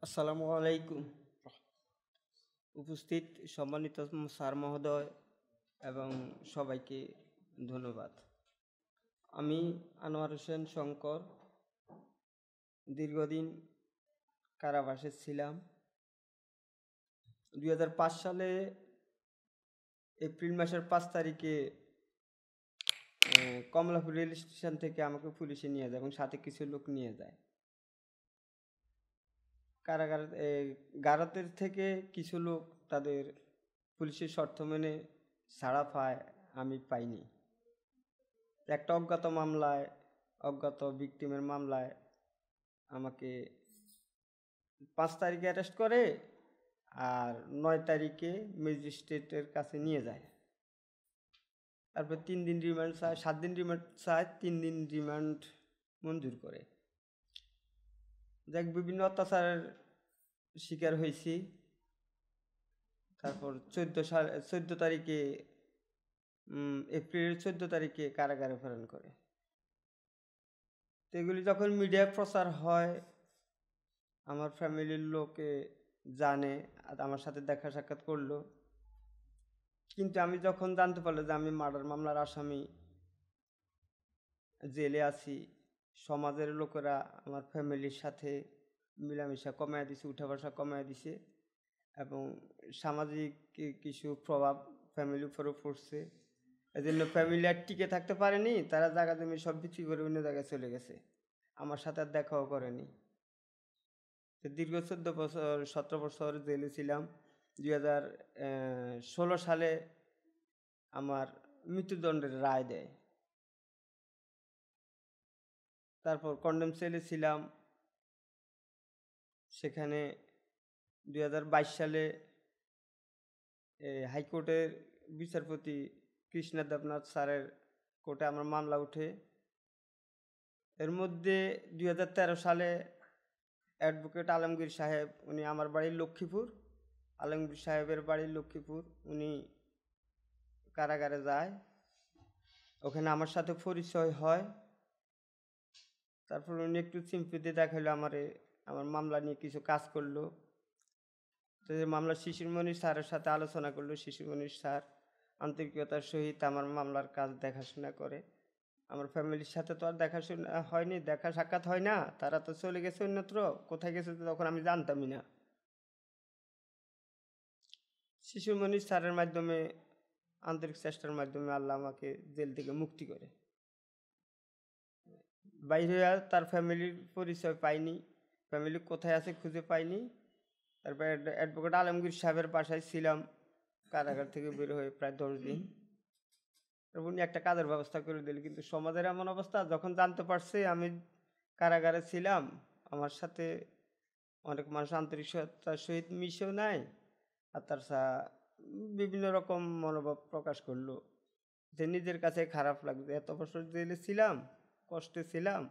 আসসালামু আলাইকুম। উপস্থিত সম্মানিত স্যার মহোদয় এবং সবাইকে ধন্যবাদ। আমি আনোয়ার হোসেন শঙ্কর দীর্ঘদিন কারাবাসে ছিলাম। 2005 সালে এপ্রিল মাসের 5 তারিখে কমলাপুর রেল স্টেশন থেকে আমাকে পুলিশে নিয়ে যায় এবং সাথে কিছু লোক নিয়ে যায়। গারাতের থেকে কিছু লোক তাদের পুলিশের শর্ত মেনে ছাড়া পায়, আমি পাইনি। একটা অজ্ঞাত ভিকটিমের মামলায় আমাকে 5 তারিখে অ্যারেস্ট করে আর 9 তারিখে ম্যাজিস্ট্রেটের কাছে নিয়ে যায়। তারপর 3 দিন রিমান্ড চায়, 7 দিন রিমান্ড চায়, 3 দিন রিমান্ড মঞ্জুর করে। দেখ বিভিন্ন অত্যাচারের শিকার হয়েছি। তারপর 14 তারিখে এপ্রিলের 14 তারিখে কারাগারে প্রেরণ করে। তো এগুলি যখন মিডিয়ায় প্রচার হয়, আমার ফ্যামিলির লোকে জানে, আমার সাথে দেখা সাক্ষাৎ করলো। কিন্তু আমি যখন জানতে পারলো যে আমি মার্ডার মামলার আসামি, জেলে আছি, সমাজের লোকেরা আমার ফ্যামিলির সাথে মিলামিশা কমায় দিছে, উঠা বসা কমায় দিছে এবং সামাজিক কিছু প্রভাব ফ্যামিলির উপরও পড়ছে। এই জন্য ফ্যামিলি আর টিকে থাকতে পারেনি, তারা জায়গা জমি সব বিক্রি করে অন্য জায়গায় চলে গেছে, আমার সাথে আর দেখাও করেনি। দীর্ঘ 17 বছর জেলে ছিলাম। 2016 সালে আমার মৃত্যুদণ্ডের রায় দেয়। তারপর কন্ডেম সেলে ছিলাম। সেখানে 2022 সালে হাইকোর্টের বিচারপতি কৃষ্ণা দেবনাথ স্যারের কোর্টে আমার মামলা উঠে। এর মধ্যে 2013 সালে অ্যাডভোকেট আলমগীর সাহেব, উনি আমার বাড়ি লক্ষ্মীপুর, আলমগীর সাহেবের বাড়ি লক্ষ্মীপুর, উনি কারাগারে যায়। ওখানে আমার সাথে পরিচয় হয়। তারপর উনি একটু সিম্পিতি দেখাইলো আমার মামলা নিয়ে কিছু কাজ করলো। তো মামলা শিশিরমণি স্যারের সাথে আলোচনা করলো। শিশিরমণি স্যার আন্তরিকতার সহিত আমার মামলার কাজ দেখাশোনা করে। আমার ফ্যামিলির সাথে তো আর দেখাশোনা হয়নি, দেখা সাক্ষাৎ হয় না, তারা তো চলে গেছে অন্যত্র। কোথায় গেছে তখন আমি জানতামই না। শিশিরমণি স্যারের মাধ্যমে, আন্তরিক চেষ্টার মাধ্যমে আল্লাহ আমাকে জেল থেকে মুক্তি করে। বাইরে তার ফ্যামিলির পরিচয় পাইনি, ফ্যামিলি কোথায় আছে খুঁজে পাইনি। তারপর অ্যাডভোকেট আলমগীর সাহেবের বাসায় ছিলাম কারাগার থেকে বের হয়ে প্রায় 10 দিন। উনি একটা কাজের ব্যবস্থা করে দিল, কিন্তু সমাজের এমন অবস্থা, যখন জানতে পারছে আমি কারাগারে ছিলাম, আমার সাথে অনেক মানুষ আন্তরিকতার সহিত মিশেও নাই, আর তার বিভিন্ন রকম মনোভাব প্রকাশ করলো যে নিজের কাছে খারাপ লাগছে। এত বছর জেলে ছিলাম, কষ্টে ছিলাম,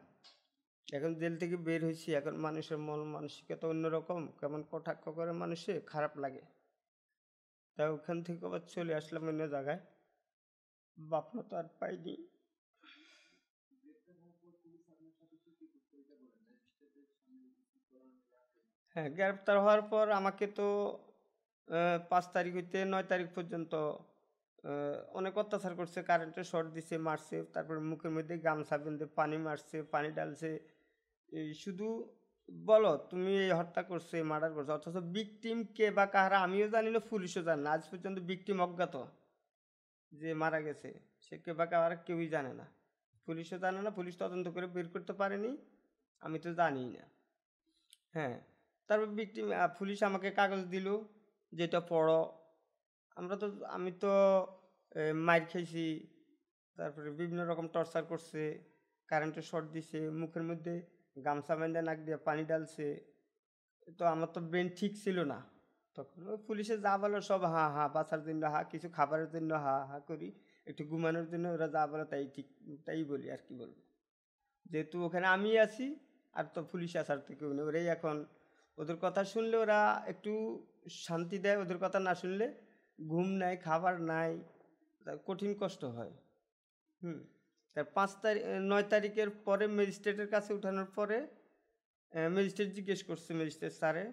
এখন জেল থেকে বের হয়েছি, এখন মানুষের মন মানসিকতা অন্যরকম, কেমন কটাক্ষ করে মানুষে, খারাপ লাগে। তাই ওখান থেকে আবার চলে আসলাম অন্য জায়গায়। বাপমা তো আর পাইনি। হ্যাঁ, গ্রেপ্তার হওয়ার পর আমাকে তো 5 তারিখ হইতে 9 তারিখ পর্যন্ত অনেক অত্যাচার করছে, কারেন্টের শর্ট দিছে, মারছে, তারপর মুখের মধ্যে গামছা বেঁধে পানি মারছে, পানি ডালছে। এই শুধু বলো তুমি এই হত্যা করছো, এই মার্ডার করছো, অথচ ভিকটিম কে বা কাহারা আমিও জানি না, পুলিশও জানে না। আজ পর্যন্ত ভিকটিম অজ্ঞাত, যে মারা গেছে সে কে বা কাহারা কেউই জানে না, পুলিশও জানে না, পুলিশ তদন্ত করে বের করতে পারেনি, আমি তো জানিই না। হ্যাঁ, তারপর ভিকটিম পুলিশ আমাকে কাগজ দিল, যেটা পড়ো। আমি তো মাইর খাইছি, তারপরে বিভিন্ন রকম টর্চার করছে, কারেন্টের শর্ট দিছে, মুখের মধ্যে গামছা বেঁধে নাক দিয়ে পানি ডালছে। তো আমার তো ব্রেন ঠিক ছিল না তখন। ওই পুলিশে যা বলো সব হা হা, বাঁচার জন্য হা, কিছু খাবারের জন্য হা হা করি, একটু ঘুমানোর জন্য ওরা যা বলে তাই বলি। আর কি বলবো, যেহেতু ওখানে আমি আছি, আর তো পুলিশ আসার তো কেউ নেই। ওরাই এখন, ওদের কথা শুনলে ওরা একটু শান্তি দেয়, ওদের কথা না শুনলে ঘুম নাই, খাবার নাই, কঠিন কষ্ট হয়। তার 9 তারিখের পরে ম্যাজিস্ট্রেটের কাছে উঠানোর পরে ম্যাজিস্ট্রেট জিজ্ঞেস করছে, ম্যাজিস্ট্রেট স্যারে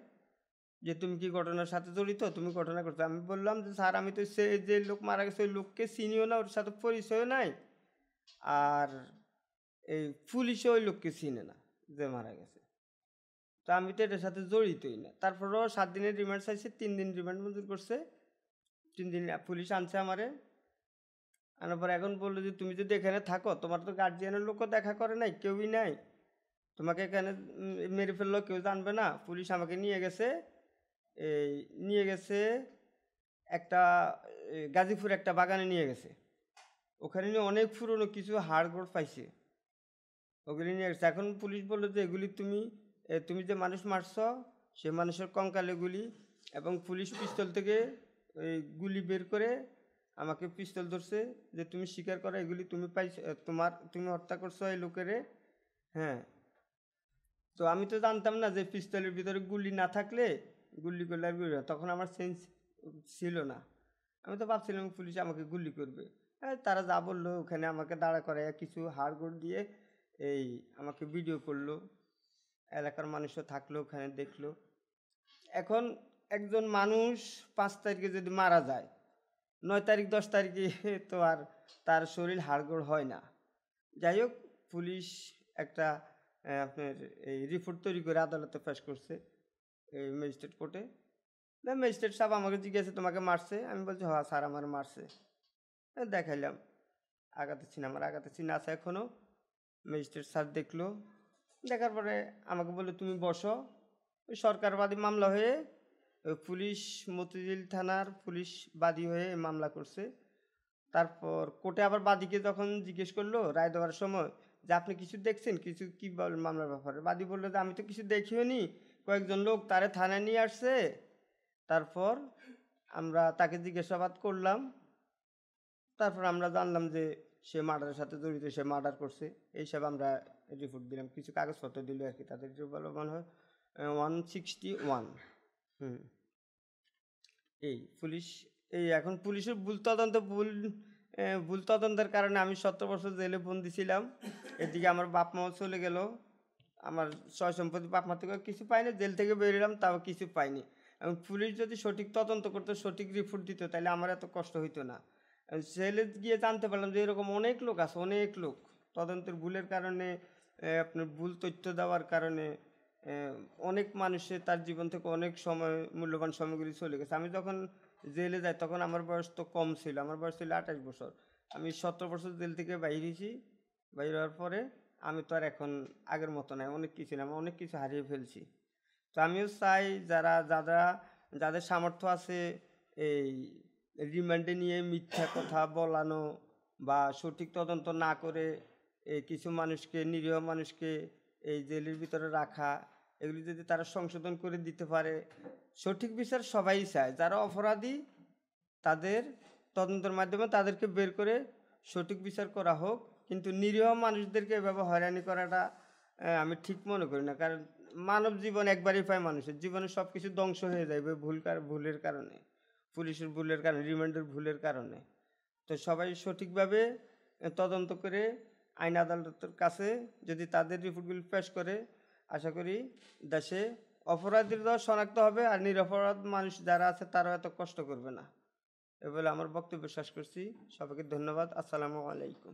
যে তুমি কি ঘটনার সাথে জড়িত, তুমি ঘটনা করছো। আমি বললাম যে স্যার আমি তো সে যে লোক মারা গেছে ওই লোককে চিনিও না, ওর সাথে পরিচয় নাই, আর এই পুলিশও ওই লোককে চিনে না যে মারা গেছে, তো আমি তো এটার সাথে জড়িতই না। তারপরেও 7 দিনের রিমান্ড চাইছে, 3 দিন রিমান্ড মঞ্জুর করছে, 3 দিন পুলিশ আনছে আমারে। আনার পর এখন বললো যে তুমি যদি এখানে থাকো, তোমার তো গার্জিয়ানের লোকও দেখা করে নাই, কেউই নাই, তোমাকে এখানে মেরে ফেললো, কেউ জানবে না। পুলিশ আমাকে নিয়ে গেছে, এই নিয়ে গেছে একটা গাজীপুর একটা বাগানে নিয়ে গেছে। ওখানে নিয়ে অনেক পুরনো কিছু হাড়গোড় পাইছে, ওগুলি নিয়ে গেছে। এখন পুলিশ বললো যে এগুলি তুমি তুমি যে মানুষ মারছ সে মানুষের কঙ্কাল এগুলি, এবং পুলিশ পিস্তল থেকে ওই গুলি বের করে আমাকে পিস্তল ধরছে যে তুমি স্বীকার করো এগুলি তুমি পাইছ, তুমি হত্যা করছো এই লোকেরে। হ্যাঁ, তো আমি তো জানতাম না যে পিস্তলের ভিতরে গুলি না থাকলে গুলি করলে আর গুলি হয়। তখন আমার সেন্স ছিল না, আমি তো ভাবছিলাম পুলিশ আমাকে গুলি করবে। হ্যাঁ, তারা যা বললো ওখানে আমাকে দাঁড়া করায় কিছু হাড়গোড় দিয়ে এই আমাকে ভিডিও করলো, এলাকার মানুষও থাকলো ওখানে দেখলো। এখন একজন মানুষ 5 তারিখে যদি মারা যায়, 9 তারিখ 10 তারিখে তো আর তার শরীর হাড়গোড় হয় না। যাই হোক, পুলিশ একটা আপনার এই রিপোর্ট তৈরি করে আদালতে পেশ করছে, এই ম্যাজিস্ট্রেট কোর্টে। ম্যাজিস্ট্রেট সাহেব আমাকে জিজ্ঞাসা তোমাকে মারছে, আমি বলছি হ্যাঁ স্যার আমার মারছে। দেখাইলাম আঘাতের চিহ্ন, আমার আঘাতের চিহ্ন আছে এখনও। ম্যাজিস্ট্রেট স্যার দেখলো, দেখার পরে আমাকে বললো তুমি বসো। ওই সরকারবাদী মামলা হয়ে পুলিশ মতিঝিল থানার পুলিশ বাদী হয়ে মামলা করছে। তারপর কোর্টে আবার বাদীকে যখন জিজ্ঞেস করলো রায় দেওয়ার সময় যে আপনি কিছু দেখছেন, কিছু কী বলেন মামলার ব্যাপারে, বাদী বললো যে আমি তো কিছু দেখিও নি, কয়েকজন লোক তারে থানায় নিয়ে আসছে, তারপর আমরা তাকে জিজ্ঞাসাবাদ করলাম, তারপর আমরা জানলাম যে সে মার্ডারের সাথে জড়িত, সে মার্ডার করছে, এইসব আমরা রিপোর্ট দিলাম, কিছু কাগজপত্র দিল আর কি। তাদের বলো মনে হয় 161। এই পুলিশ এই এখন পুলিশের ভুল তদন্তের কারণে আমি 17 বছর জেলে বন্দি ছিলাম। এদিকে আমার বাপ মাও চলে গেল, আমার সয় সম্পত্তি বাপ মা থেকে কিছু পাইনি, জেল থেকে বেরোলাম তাও কিছু পাইনি। এবং পুলিশ যদি সঠিক তদন্ত করতো, সঠিক রিপোর্ট দিত, তাহলে আমার এত কষ্ট হইতো না। জেলে গিয়ে জানতে পারলাম যে এরকম অনেক লোক আছে, অনেক লোক তদন্তের ভুলের কারণে, আপনার ভুল তথ্য দেওয়ার কারণে অনেক মানুষের তার জীবন থেকে অনেক সময়, মূল্যবান সময়গুলি চলে গেছে। আমি যখন জেলে যাই তখন আমার বয়স তো কম ছিল, আমার বয়স ছিল 28 বছর। আমি 17 বছর জেল থেকে বাইরে হয়েছি। বাইরে হওয়ার পরে আমি তো আর এখন আগের মতো নাই, অনেক কিছু না, আমি অনেক কিছু হারিয়ে ফেলছি। তো আমিও চাই যাদের সামর্থ্য আছে এই রিমান্ডে নিয়ে মিথ্যা কথা বলানো বা সঠিক তদন্ত না করে এই কিছু মানুষকে, নিরীহ মানুষকে এই জেলের ভিতরে রাখা, এগুলি যদি তারা সংশোধন করে দিতে পারে, সঠিক বিচার সবাই চায়। যারা অপরাধী তাদের তদন্তের মাধ্যমে তাদেরকে বের করে সঠিক বিচার করা হোক, কিন্তু নিরীহ মানুষদেরকে এভাবে হয়রানি করাটা আমি ঠিক মনে করি না। কারণ মানব জীবন একবারই পায়, মানুষের জীবনে সব কিছু ধ্বংস হয়ে যায় ভুলের কারণে, পুলিশের ভুলের কারণে, রিমান্ডের ভুলের কারণে। তো সবাই সঠিকভাবে তদন্ত করে আইন আদালতের কাছে যদি তাদের রিপোর্টগুলি পেশ করে, আশা করি দেশে অপরাধীরা শনাক্ত হবে, আর নিরপরাধ মানুষ যারা আছে তারাও এত কষ্ট করবে না। এ বলে আমার বক্তব্য শেষ করছি। সবাইকে ধন্যবাদ। আসসালামু আলাইকুম।